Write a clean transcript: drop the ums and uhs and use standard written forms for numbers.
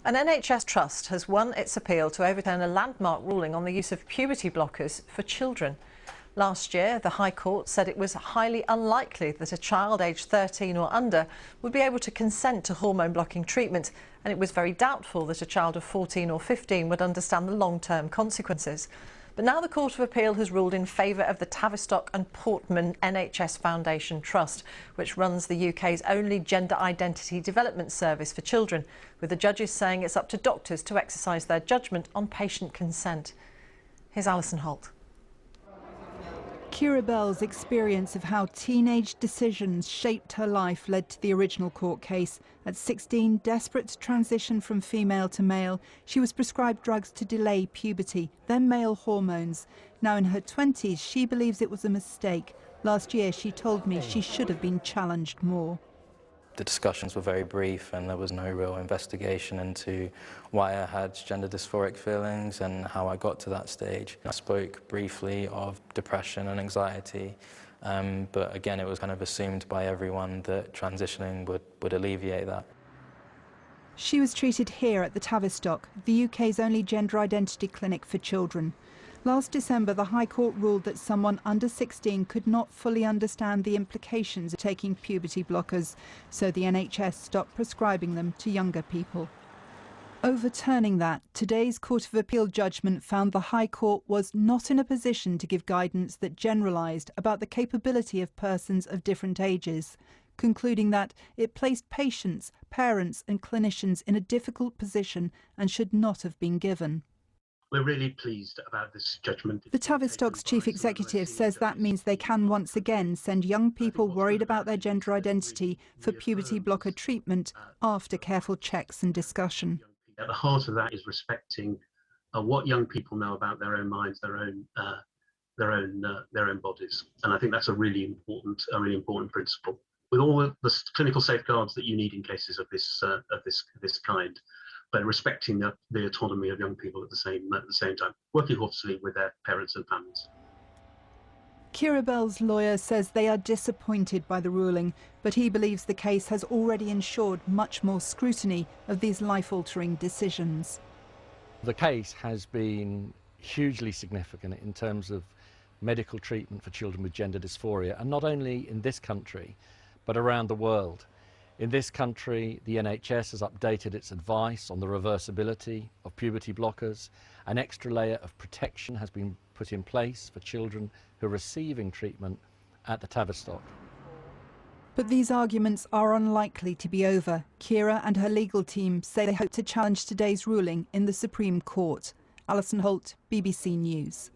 An NHS trust has won its appeal to overturn a landmark ruling on the use of puberty blockers for children. Last year, the High Court said it was highly unlikely that a child aged 13 or under would be able to consent to hormone-blocking treatment, and it was very doubtful that a child of 14 or 15 would understand the long-term consequences. But now the Court of Appeal has ruled in favour of the Tavistock and Portman NHS Foundation Trust, which runs the UK's only gender identity development service for children, with the judges saying it's up to doctors to exercise their judgement on patient consent. Here's Alison Holt. Keira Bell's experience of how teenage decisions shaped her life led to the original court case. At 16, desperate to transition from female to male, she was prescribed drugs to delay puberty, then male hormones. Now in her 20s, she believes it was a mistake. Last year, she told me she should have been challenged more. The discussions were very brief and there was no real investigation into why I had gender dysphoric feelings and how I got to that stage. I spoke briefly of depression and anxiety, but again it was kind of assumed by everyone that transitioning would alleviate that. She was treated here at the Tavistock, the UK's only gender identity clinic for children. Last December, the High Court ruled that someone under 16 could not fully understand the implications of taking puberty blockers, so the NHS stopped prescribing them to younger people. Overturning that, today's Court of Appeal judgment found the High Court was not in a position to give guidance that generalised about the capability of persons of different ages, concluding that it placed patients, parents and clinicians in a difficult position and should not have been given. We're really pleased about this judgment. The Tavistock's chief executive says that means they can once again send young people worried about their gender identity for puberty blocker treatment after careful checks and discussion. At the heart of that is respecting what young people know about their own minds, their own bodies, and I think that's a really important principle. With all the clinical safeguards that you need in cases of this kind, but respecting the autonomy of young people at the same time, working obviously with their parents and families. Keira Bell's lawyer says they are disappointed by the ruling, but he believes the case has already ensured much more scrutiny of these life-altering decisions. The case has been hugely significant in terms of medical treatment for children with gender dysphoria, and not only in this country, but around the world. In this country, the NHS has updated its advice on the reversibility of puberty blockers. An extra layer of protection has been put in place for children who are receiving treatment at the Tavistock. But these arguments are unlikely to be over. Keira and her legal team say they hope to challenge today's ruling in the Supreme Court. Alison Holt, BBC News.